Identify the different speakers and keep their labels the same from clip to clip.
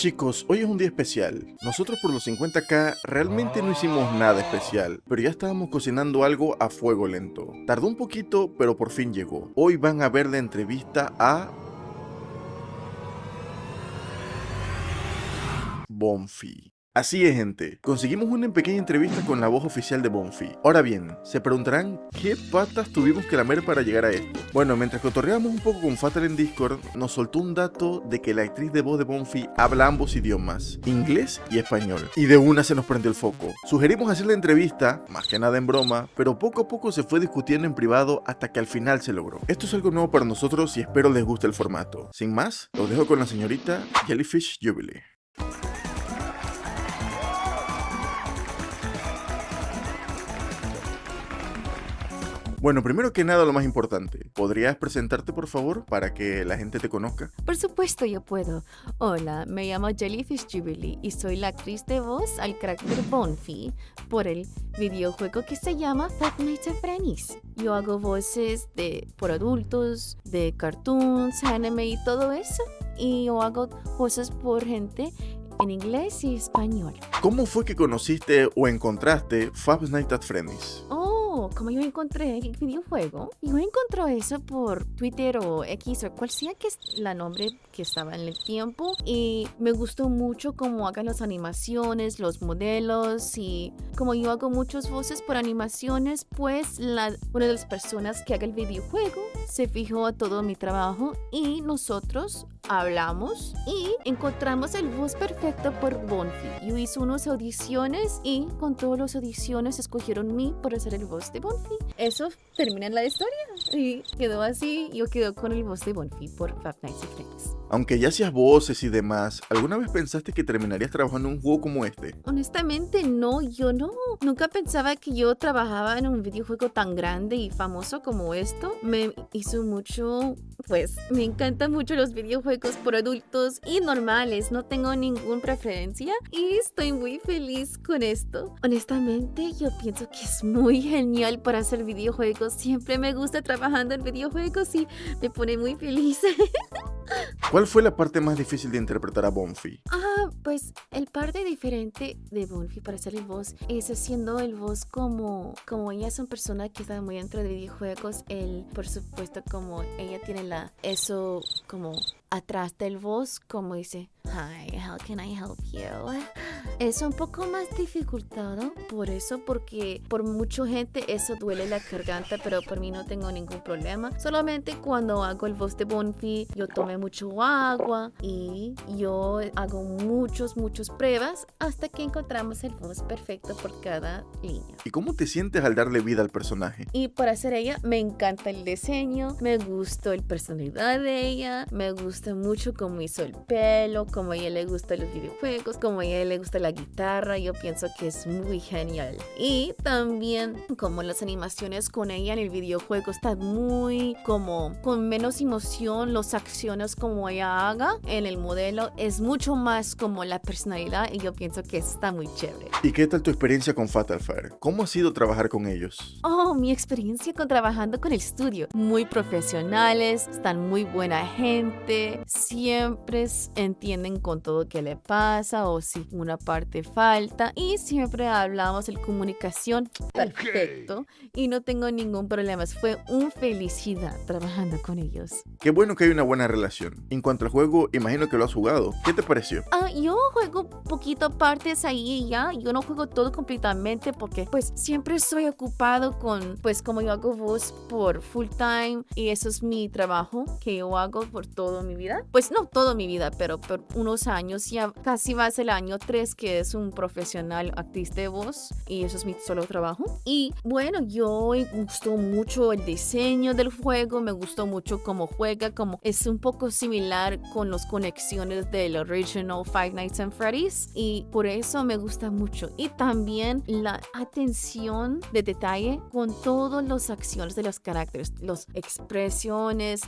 Speaker 1: Chicos, hoy es un día especial. Nosotros por los 50K realmente no hicimos nada especial, pero ya estábamos cocinando algo a fuego lento. Tardó un poquito, pero por fin llegó. Hoy van a ver la entrevista a Bonfi. Así es, gente, conseguimos una pequeña entrevista con la voz oficial de Bonfi. Ahora bien, se preguntarán qué patas tuvimos que lamer para llegar a esto. Bueno, mientras cotorreábamos un poco con Fatal en Discord, nos soltó un dato de que la actriz de voz de Bonfi habla ambos idiomas, inglés y español. Y de una se nos prendió el foco. Sugerimos hacer la entrevista, más que nada en broma, pero poco a poco se fue discutiendo en privado hasta que al final se logró. Esto es algo nuevo para nosotros y espero les guste el formato. Sin más, los dejo con la señorita Jellyfish Jubilee. Bueno, primero que nada lo más importante, ¿podrías presentarte por favor para que la gente te conozca?
Speaker 2: Por supuesto yo puedo. Hola, me llamo Jellyfish Jubilee y soy la actriz de voz al carácter Bonfi por el videojuego que se llama Five Nights at Freddy's. Yo hago voces por adultos, de cartoons, anime y todo eso. Y yo hago voces por gente en inglés y español.
Speaker 1: ¿Cómo fue que conociste o encontraste Five Nights at Freddy's?
Speaker 2: Como yo encontré el videojuego, yo encontré eso por Twitter o X o cual sea que es la nombre que estaba en el tiempo, y me gustó mucho cómo hagan las animaciones, los modelos, y como yo hago muchas voces por animaciones, pues una de las personas que haga el videojuego se fijó a todo mi trabajo y nosotros hablamos y encontramos el voz perfecto por Bonfi. Yo hice unas audiciones y con todas las audiciones escogieron mí para hacer el voz de Bonfi. Eso termina en la historia y quedó así. Yo quedo con el voz de Bonfi por Five Nights at Freddy's.
Speaker 1: Aunque ya hacías voces y demás, ¿alguna vez pensaste que terminarías trabajando en un juego como este?
Speaker 2: Honestamente no, yo no. Nunca pensaba que yo trabajaba en un videojuego tan grande y famoso como esto. Me hizo mucho, me encantan mucho los videojuegos por adultos y normales. No tengo ninguna preferencia y estoy muy feliz con esto. Honestamente, yo pienso que es muy genial para hacer videojuegos. Siempre me gusta trabajando en videojuegos y me pone muy feliz.
Speaker 1: ¿Cuál fue la parte más difícil de interpretar a Bonfi?
Speaker 2: Pues el parte diferente de Bonfi para hacer el voz es haciendo el voz como ella es una persona que está muy dentro de videojuegos. Por supuesto, como ella tiene eso como atrás del voz, como dice, hi, how can I help you? Es un poco más dificultado por eso, porque por mucha gente eso duele la garganta, pero por mí no tengo ningún problema. Solamente cuando hago el voz de Bonfi, yo tomé mucho agua y yo hago muchas pruebas hasta que encontramos el voz perfecto por cada línea.
Speaker 1: ¿Y cómo te sientes al darle vida al personaje?
Speaker 2: Y para ser ella, me encanta el diseño, me gustó la personalidad de ella, me gusta mucho cómo hizo el pelo, cómo a ella le gustan los videojuegos, cómo a ella le gusta la guitarra. Yo pienso que es muy genial. Y también como las animaciones con ella en el videojuego están muy con menos emoción, las acciones como ella haga en el modelo es mucho más como la personalidad, y yo pienso que está muy chévere.
Speaker 1: ¿Y qué tal tu experiencia con Fatal Fire? ¿Cómo ha sido trabajar con ellos?
Speaker 2: Mi experiencia trabajando con el estudio, muy profesionales, están muy buena gente, siempre entienden con todo que le pasa o si una parte falta, y siempre hablamos en comunicación perfecto y no tengo ningún problema. Fue una felicidad trabajando con ellos.
Speaker 1: Qué bueno que hay una buena relación. En cuanto al juego, imagino que lo has jugado. ¿Qué te pareció?
Speaker 2: Yo juego poquito partes ahí y ya. Yo no juego todo completamente porque siempre estoy ocupado con como yo hago voz por full time y eso es mi trabajo que yo hago por toda mi vida. No toda mi vida, pero por unos años, ya casi va a ser el año 3 que es un profesional actriz de voz y eso es mi solo trabajo. Y bueno, yo me gustó mucho el diseño del juego, me gustó mucho cómo juega, como es un poco similar con las conexiones del original Five Nights at Freddy's, y por eso me gusta mucho. Y también la atención de detalle con todas las acciones de los caracteres, las expresiones,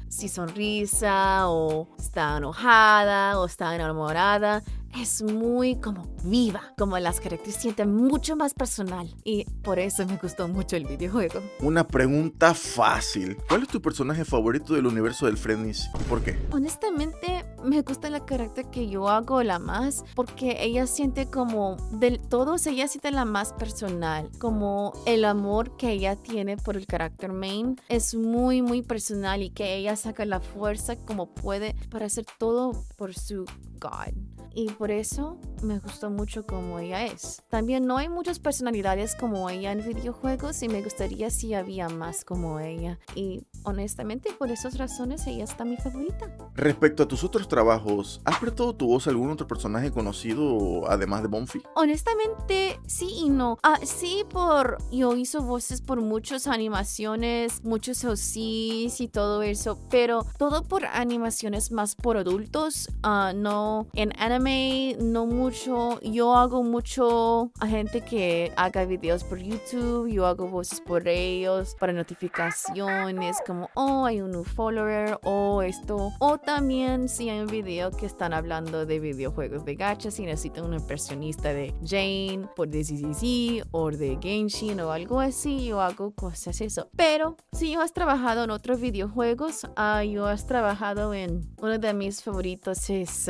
Speaker 2: si sonrisa o está enojada o está enamorada. Es muy como viva, como las características sienten mucho más personal, y por eso me gustó mucho el videojuego.
Speaker 1: Una pregunta fácil. ¿Cuál es tu personaje favorito del universo del Freddy's y por qué?
Speaker 2: Honestamente, me gusta la carácter que yo hago la más porque ella siente como de todos, ella siente la más personal, como el amor que ella tiene por el carácter main es muy muy personal y que ella saca la fuerza como puede para hacer todo por su God. Y por eso me gustó mucho como ella es. También no hay muchas personalidades como ella en videojuegos y me gustaría si había más como ella. Y honestamente por esas razones ella está mi favorita.
Speaker 1: Respecto a tus otros trabajos, ¿has prestado tu voz a algún otro personaje conocido además de Bonfi?
Speaker 2: Honestamente, sí y no. Sí, yo hizo voces por muchas animaciones, muchos OCs y todo eso, pero todo por animaciones más por adultos. No, en anime, no mucho. Yo hago mucho a gente que haga videos por YouTube, yo hago voces por ellos, para notificaciones, como, oh, hay un new follower, o esto. O también si hay un video que están hablando de videojuegos de gacha, si necesitan un impresionista de Jane, por de ZZZ, o de Genshin, o algo así, yo hago cosas eso. Pero si yo has trabajado en otros videojuegos, yo has trabajado en uno de mis favoritos es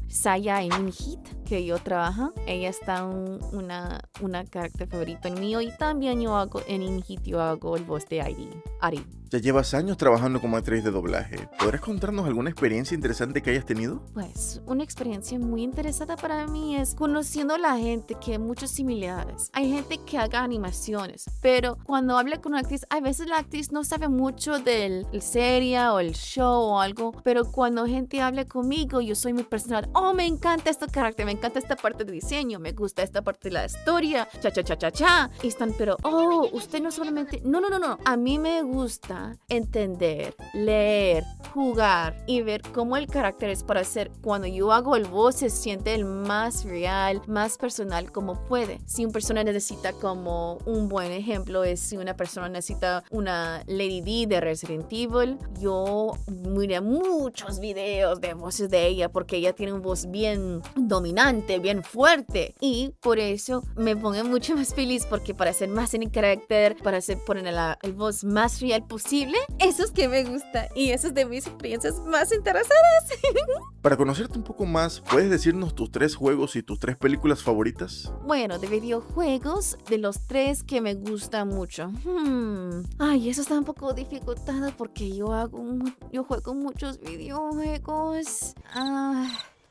Speaker 2: Saya en Inhit, que yo trabajo. Ella está una carácter favorito en mío y también yo hago en Inhit, yo hago el voz de Ari.
Speaker 1: Ya llevas años trabajando como actriz de doblaje. ¿Podrás contarnos alguna experiencia interesante que hayas tenido?
Speaker 2: Pues una experiencia muy interesante para mí es conociendo a la gente que hay muchas similitudes. Hay gente que haga animaciones, pero cuando habla con una actriz, a veces la actriz no sabe mucho del serie o el show o algo, pero cuando gente habla conmigo, yo soy muy personal. Oh, me encanta este carácter, me encanta esta parte de diseño, me gusta esta parte de la historia, cha. Y están, pero, oh, usted no solamente... No. A mí me gusta entender, leer, jugar y ver cómo el carácter es para hacer. Cuando yo hago el voz se siente el más real, más personal como puede. Si una persona necesita como un buen ejemplo es si una persona necesita una Lady D de Resident Evil, yo miré muchos videos de voces de ella porque ella tiene una voz bien dominante, bien fuerte y por eso me pongo mucho más feliz porque para ser más en el carácter, para poner el voz más real posible, eso es que me gusta y eso es de mis experiencias más interesantes.
Speaker 1: Para conocerte un poco más, ¿puedes decirnos tus 3 juegos y tus 3 películas favoritas?
Speaker 2: Bueno, de videojuegos, de los 3 que me gustan mucho. Ay, eso está un poco dificultado porque yo juego muchos videojuegos.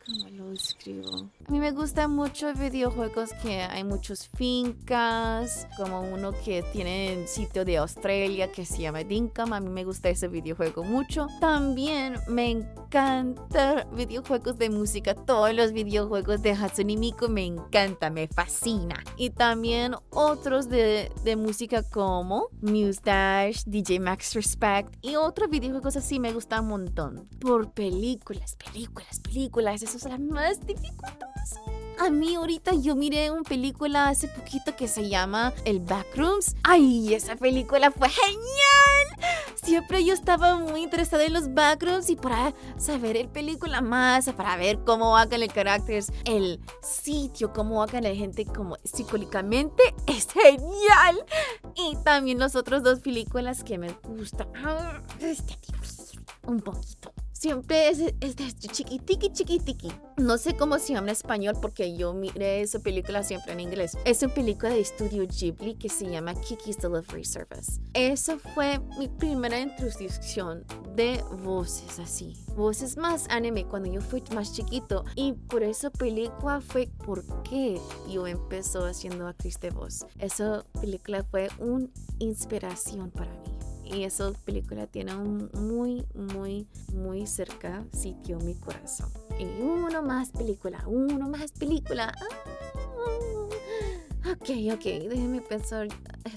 Speaker 2: ¿Cómo lo escribo? A mí me gustan mucho videojuegos que hay muchos fincas, como uno que tiene un sitio de Australia que se llama Dinkum. A mí me gusta ese videojuego mucho. También me encantan videojuegos de música. Todos los videojuegos de Hatsune Miku me encanta, me fascina. Y también otros de música como Muse Dash, DJ Max Respect y otros videojuegos así me gustan un montón. Por películas, esas son las más dificultosas. A mí ahorita yo miré una película hace poquito que se llama El Backrooms. ¡Ay, esa película fue genial! Siempre yo estaba muy interesada en los backrooms y para saber el película más, para ver cómo hagan el carácter, el sitio, cómo hagan la gente como psicológicamente, es genial. Y también las otras 2 películas que me gustan. Está difícil, un poquito. Siempre es chiquitiqui. No sé cómo se llama en español porque yo miré esa película siempre en inglés. Es una película de estudio Ghibli que se llama Kiki's Delivery Service. Esa fue mi primera introducción de voces así. Voces más anime cuando yo fui más chiquito. Y por esa película fue porque yo empecé haciendo actriz de voz. Esa película fue una inspiración para mí. Y esa película tiene un muy cerca sitio en mi corazón. Y uno más película. Ok, déjenme pensar.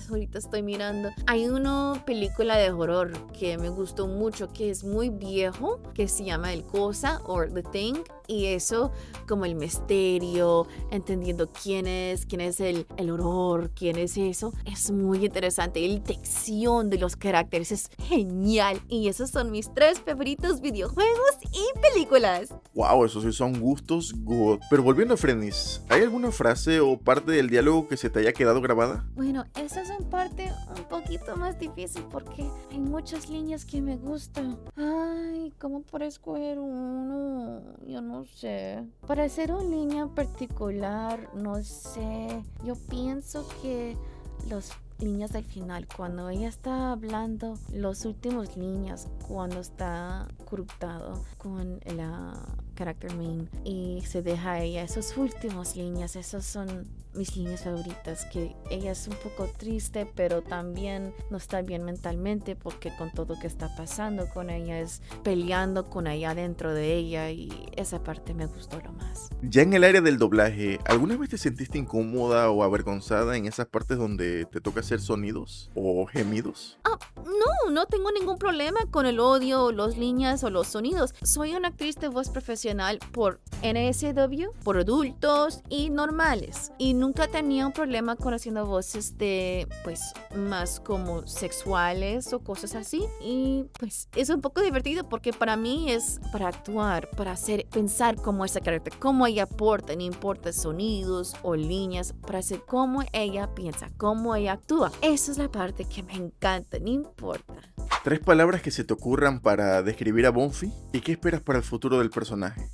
Speaker 2: Ahorita estoy mirando. Hay una película de horror que me gustó mucho, que es muy viejo, que se llama El Cosa o The Thing. Y eso, como el misterio, entendiendo quién es el horror, quién es eso, es muy interesante. La detección de los caracteres es genial. Y esos son mis 3 favoritos videojuegos y películas.
Speaker 1: Wow, esos sí son gustos good. Pero volviendo a Friendis, ¿hay alguna frase o parte del diálogo que se te haya quedado grabada?
Speaker 2: Bueno, esa es una parte un poquito más difícil porque hay muchas líneas que me gustan. Ay, ¿cómo para escoger uno? Yo no sé. Para hacer una línea en particular, no sé. Yo pienso que los líneas al final, cuando ella está hablando, los últimos líneas, cuando está corruptado con la character main y se deja a ella, esos últimos líneas, esos son mis líneas favoritas, que ella es un poco triste, pero también no está bien mentalmente porque con todo que está pasando con ella es peleando con ella dentro de ella, y esa parte me gustó lo más.
Speaker 1: Ya en el área del doblaje, ¿alguna vez te sentiste incómoda o avergonzada en esas partes donde te toca hacer sonidos o gemidos?
Speaker 2: No tengo ningún problema con el audio, las líneas o los sonidos. Soy una actriz de voz profesional por NSW, por adultos y normales. Y nunca tenía un problema con haciendo voces de, pues, más como sexuales o cosas así. Y pues es un poco divertido porque para mí es para actuar, para hacer, pensar cómo esa carácter, cómo ella aporta, no importa sonidos o líneas, para hacer cómo ella piensa, cómo ella actúa. Esa es la parte que me encanta, no importa.
Speaker 1: 3 palabras que se te ocurran para describir a Bonfi y qué esperas para el futuro del personaje.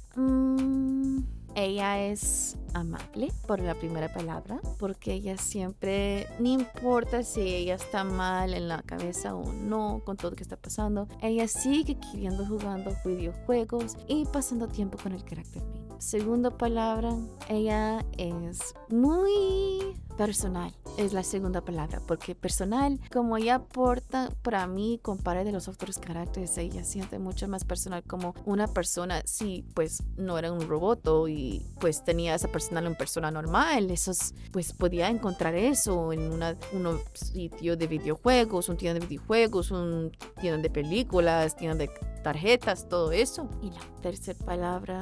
Speaker 2: Ella es amable, por la primera palabra, porque ella siempre, no importa si ella está mal en la cabeza o no, con todo lo que está pasando, ella sigue queriendo jugando videojuegos y pasando tiempo con el carácter main. Segunda palabra, ella es muy personal, es la segunda palabra, porque personal, como ella aporta para mí, compara de los otros caracteres, ella siente mucho más personal, como una persona, sí, pues no era un robot y pues tenía esa una persona normal, esos, pues podía encontrar eso en un sitio de videojuegos, un tienda de videojuegos, un tienda de películas, tienda de tarjetas, todo eso. Y la tercera palabra,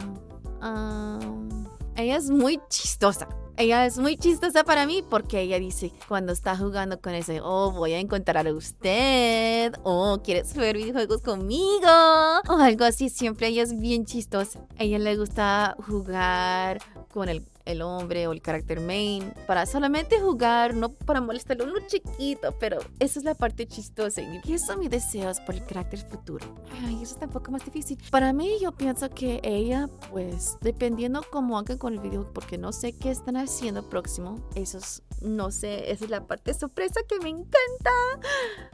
Speaker 2: ella es muy chistosa. Ella es muy chistosa para mí porque ella dice cuando está jugando con ese, voy a encontrar a usted, ¿quieres jugar videojuegos conmigo? O algo así, siempre ella es bien chistosa. A ella le gusta jugar con el hombre o el carácter main para solamente jugar, no para molestarlo, uno chiquito, pero esa es la parte chistosa. Y eso son mis deseos por el carácter futuro. Ay, eso está un poco más difícil. Para mí, yo pienso que ella, pues, dependiendo cómo hagan con el video, porque no sé qué están haciendo próximo, no sé, esa es la parte sorpresa que me encanta.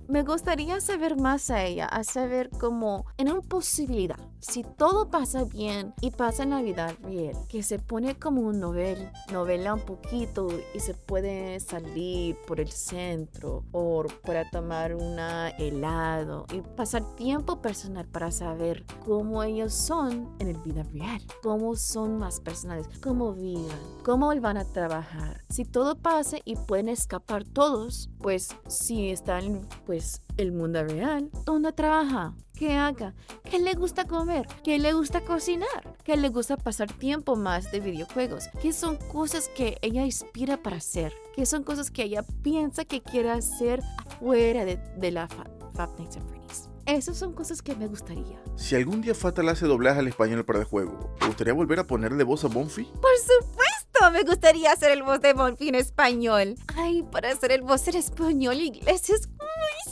Speaker 2: Me gustaría saber más a ella, a saber cómo, en una posibilidad, si todo pasa bien y pasa en la vida real, que se pone como un novela un poquito y se puede salir por el centro o para tomar una helado y pasar tiempo personal para saber cómo ellos son en el vida real, cómo son más personales, cómo viven, cómo van a trabajar. Si todo pasa y pueden escapar todos, pues si están pues el mundo real, ¿dónde trabaja? ¿Qué haga? ¿Qué le gusta comer? ¿Qué le gusta cocinar? ¿Qué le gusta pasar tiempo más de videojuegos? ¿Qué son cosas que ella inspira para hacer? ¿Qué son cosas que ella piensa que quiere hacer afuera de la Five Nights at Freddy's? Esas son cosas que me gustaría.
Speaker 1: Si algún día Fatal hace doblaje al español para el juego, ¿te gustaría volver a ponerle voz a Bonfi?
Speaker 2: ¡Por supuesto! Me gustaría hacer el voz de Bonfi en español. Ay, para hacer el voz en español inglés es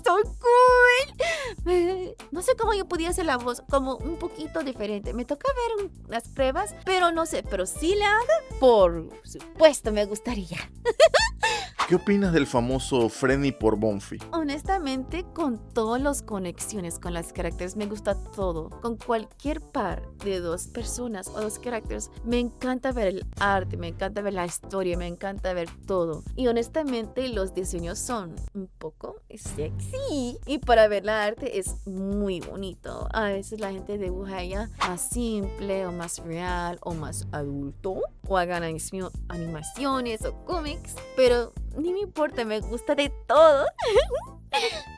Speaker 2: so cool. No sé cómo yo podía hacer la voz como un poquito diferente. Me toca ver unas pruebas, pero no sé. Pero si la haga, por supuesto me gustaría.
Speaker 1: ¿Qué opinas del famoso Freddy por Bonfi?
Speaker 2: Honestamente, con todas las conexiones con las caracteres, me gusta todo. Con cualquier par de 2 personas o 2 caracteres, me encanta ver el arte, me encanta ver la historia, me encanta ver todo. Y honestamente, los diseños son un poco sexy. Y para ver la arte es muy bonito. A veces la gente dibuja ya más simple o más real o más adulto. O hagan animaciones o cómics. Pero ni me importa, me gusta de todo.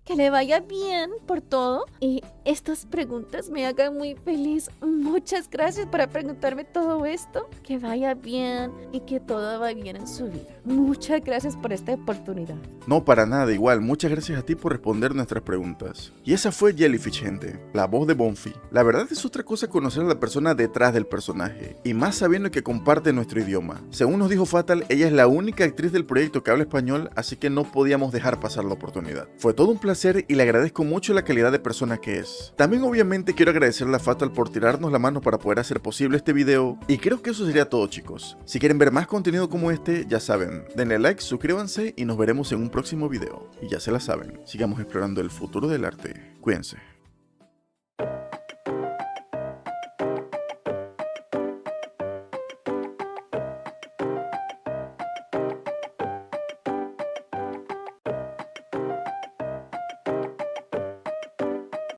Speaker 2: Que le vaya bien por todo. Y estas preguntas me hagan muy feliz. Muchas gracias por preguntarme todo esto. Que vaya bien y que todo vaya bien en su vida. Muchas gracias por esta oportunidad.
Speaker 1: No, para nada, igual, muchas gracias a ti por responder nuestras preguntas. Y esa fue Jellyfish, gente, la voz de Bonfi. La verdad es otra cosa conocer a la persona detrás del personaje, y más sabiendo que comparte nuestro idioma. Según nos dijo Fatal, ella es la única actriz del proyecto que habla español, así que no podíamos dejar pasar la oportunidad. Fue todo un placer y le agradezco mucho la calidad de persona que es. También obviamente quiero agradecerle a Fatal por tirarnos la mano para poder hacer posible este video, y creo que eso sería todo, chicos. Si quieren ver más contenido como este, ya saben, denle like, suscríbanse y nos veremos en un próximo video. Y ya se la saben, sigamos explorando el futuro del arte. Cuídense.